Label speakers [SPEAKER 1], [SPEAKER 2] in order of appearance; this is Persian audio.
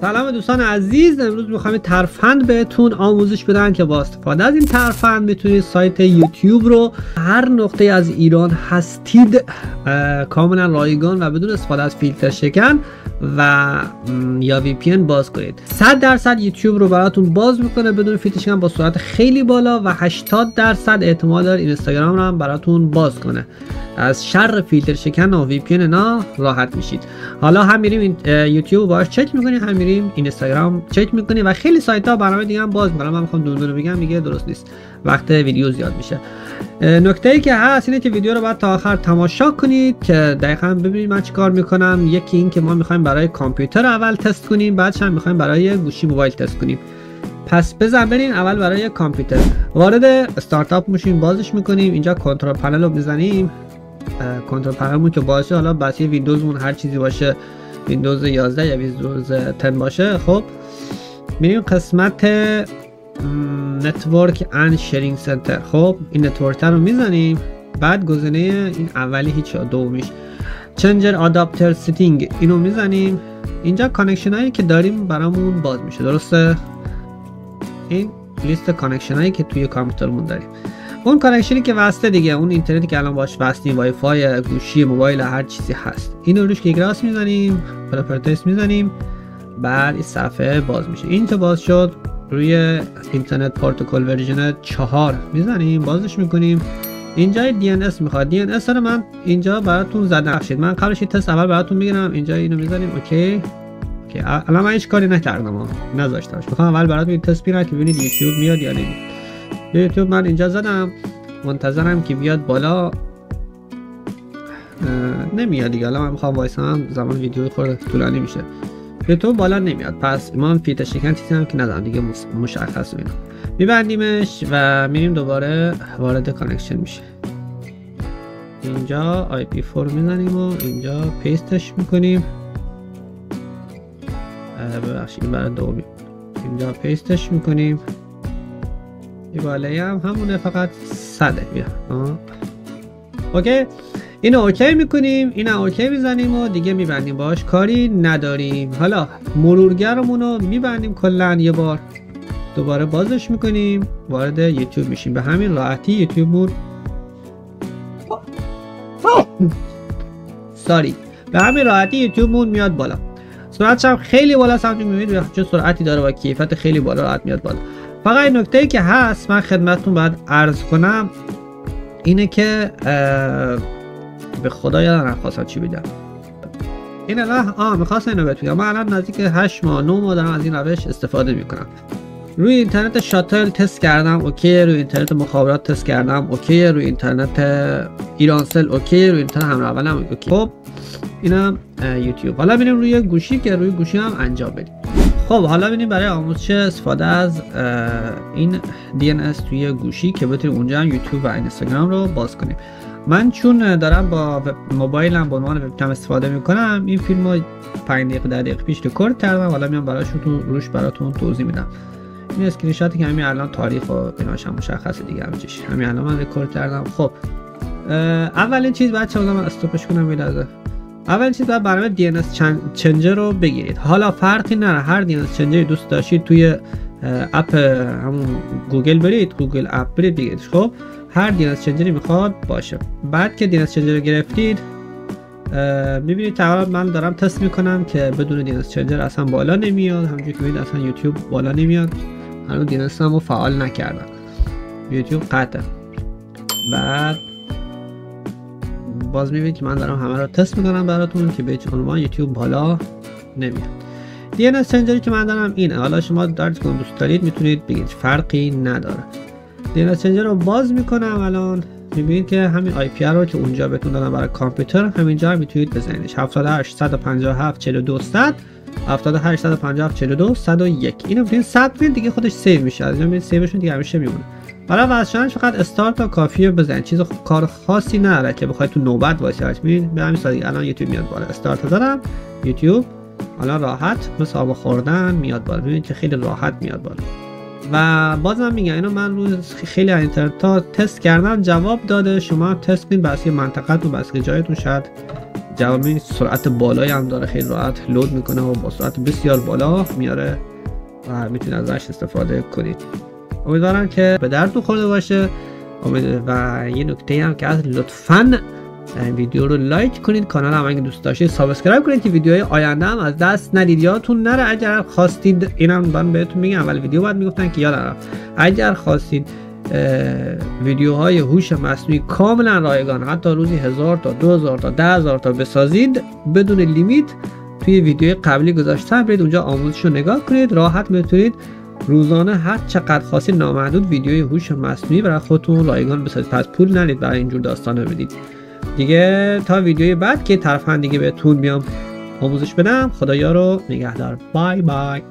[SPEAKER 1] سلام دوستان عزیز، امروز میخوام ترفند بهتون آموزش بدم که با استفاده از این ترفند میتونید سایت یوتیوب رو هر نقطه از ایران هستید کاملا رایگان و بدون استفاده از فیلتر شکن و یا VPN باز کنید. 100% یوتیوب رو براتون باز میکنه بدون فیلتر شکن با سرعت خیلی بالا و 80% احتمال داره اینستاگرام رو هم براتون باز کنه. از شر فیلتر شکن و VPN اینا راحت میشید. حالا هم میریم یوتیوب باهاش چک میکنیم، هم میریم اینستاگرام چک میکنیم و خیلی سایت ها برنامه دیگه هم باز میکنم. من میخوام دونه بگم دیگه درست نیست، وقت ویدیو زیاد میشه. نکته ای که هست اینه که ویدیو رو باید تا آخر تماشا کنید که دقیقاً ببینید من چیکار میکنم. یکی این که ما میخوایم برای کامپیوتر اول تست کنیم، بعدش هم میخوایم برای گوشی موبایل تست کنیم. پس بزن بریم اول برای کامپیوتر. وارد استارتاپ میشیم، بازش میکنیم. اینجا کنترل پنل رو میزنیم. کنترل پنلمون که باشه، حالا بس ویندوزمون هر چیزی باشه، ویندوز 11 یا ویندوز 10 باشه. خب میریم قسمت نتورک اند شیرینگ سنتر. خب این نتورک رو میزنیم، بعد گزینه این اولی هیچ دومیش چنجر آداپتر سیتینگ اینو میزنیم. اینجا کانکشن هایی که داریم برامون باز میشه. درسته؟ این لیست کانکشن هایی که توی کامپیوترمون داریم، اون کانکشنی که واسطه دیگه، اون اینترنتی که الان باش وصلیم، وای فای، گوشی، موبایل، هر چیزی هست. اینو روش کلیک راست میزنیم، پراپرتیز میزنیم، بعد این صفحه باز میشه. این که باز شد روی اینترنت پروتکل ورژن 4 میزنیم، بازش میکنیم. اینجا DNS میخواد. DNS رو من اینجا براتون زدم. بخشید من قبلش این تست اول براتون میگیرم. اینجا اینو میزنیم اوکی. الان من هیچ کاری نکردم، نذاشتمش. میخوام اول براتون این تست بگیرم که ببینید یوتیوب میاد یا نمیاد. یوتیوب من اینجا زدم، منتظرم که بیاد بالا. نمیاد دیگه. الان من میخوام وایسم، زمان ویدیو خورده طولانی میشه. یوتیوب بالا نمیاد، پس من فیلتر شکن چیزی هم که ندارم دیگه، مشخصه. اینا میبندیمش و میریم دوباره وارد کانکشن میشه. اینجا IP4 میزنیم و اینجا پیستش میکنیم. ببخشید برای دومی اینجا پیستش میکنیم. این بالایی هم همونه، فقط 100 بیا. اوکی، اینو اوکی میکنیم، اینو اوکی میزنیم و دیگه میبندیم، باش کاری نداریم. حالا مرورگرمون رو میبندیم کلا یه بار، دوباره بازش میکنیم، وارد یوتیوب میشیم. به همین راحتی یوتیوبمون به همین راحتی یوتیوبمون میاد بالا. سرعتش هم خیلی بالا، همونطور میبینید چه سرعتی داره و کیفیت خیلی بالا، راحت میاد بالا. فقط نکته‌ای که هست من خدمتتون باید عرض کنم اینه که به خدا یادم نخواستم چی بگم. این الان میخواستم اینو بهتون بگم. من الان نزدیک 8 ماه 9 ماه دارم از این روش استفاده میکنم. روی اینترنت شاتل تست کردم اوکی، روی اینترنت مخابرات تست کردم اوکی، روی اینترنت ایرانسل اوکی، روی اینترنت همراه اولم اوکی. خب اینم یوتیوب. حالا ببینیم روی گوشی، که روی گوشی هم انجام بدیم. خب حالا ببینیم برای آموزش استفاده از این DNS توی گوشی که بتونیم اونجا هم یوتیوب و اینستاگرام رو باز کنیم. من چون دارم با موبایلم به عنوان وبکم استفاده میکنم، این فیلم رو 5 دقیقه 10 دقیقه پیش رکورد کردم. حالا میام روش براتون توضیح میدم. این اسکرین شاتی که همین الان تاریخ و ایناش هم مشخصه دیگه، همین الان من رکورد کردم. خب اولین چیز بچه‌ها من استاپش کنم یه لحظه. اول چیز باید برنامه DNS چنجر رو بگیرید. حالا فرقی نداره، هر DNS چنجری دوست داشتید توی اپ همون گوگل برید، گوگل اپ برید بگیرید. خب هر DNS چنجری میخواد باشه. بعد که DNS چنجر رو گرفتید میبینید تقریبا من دارم تست میکنم که بدون DNS چنجر اصلا بالا نمیاد. همونجوری که میبینید اصلا یوتیوب بالا نمیاد. هنوز DNS رو فعال نکردم، یوتیوب قطعه. بعد باز میبینید که من دارم همه رو تست میکنم براتون که به هیچ عنوان یوتیوب بالا نمیاد. DNS چنجری که من دارم اینه. حالا شما درج کنید دوست دارید میتونید بگید، فرقی نداره. DNS چنجر رو باز میکنم. الان میبینید که همین IP رو که اونجا بهتون دادم برای کامپیوتر همینجا هم میتونید بزنیدش. 78 157 42 100 78 157 42 101. اینو میتونید ثبت کنید دیگه، خودش سیو میشه. از اینجا میبینید سیوشون دیگه همیشه میمونه. برای واسه فقط استارت تا کافیه بزنید، چیز کار خاصی نداره که بخواید تو نوبت وایسید. ببینید به همین سادگی الان یوتیوب میاد بالا. استارت دادم یوتیوب الان راحت مثل آب خوردن میاد بالا. ببینید که خیلی راحت میاد بالا. و بازم میگم اینو من روی خیلی اینترنت ها تست کردم، جواب داده. شما تست کنید بس منطقتون، بس جایتون شاید جواب سرعت بالایی هم داره، خیلی راحت لود میکنه و با سرعت بسیار بالا میاره و میتونید ازش استفاده کنید. امیدوارم که به درتون خورده باشه و یه نکته هم که از لطفاً ویدیو رو لایک کنید، کانال هم اگه دوست داشتید سابسکرایب کنید که ویدیوهای آینده هم از دست ندید. یادتون نره اگر خواستید، اینم من بهتون میگم اول ویدیو بعد میگفتن که یادم رفت، اگر خواستید ویدیوهای هوش مصنوعی کاملا رایگان حتی روزی 1000 تا 2000 تا 10000 تا بسازید بدون لیمیت، توی ویدیوی قبلی گذاشتم، برید اونجا آموزش رو نگاه کنید. راحت میتونید روزانه هر چقدر خواستید نامحدود ویدیوی هوش مصنوعی برای خودتون رایگان بسازید، پس پول ندید برای اینجور داستانا بدید. دیگه تا ویدیوی بعد که طرف هم دیگه بهتون بیام آموزش بدم، خدایا رو نگهدار. بای بای.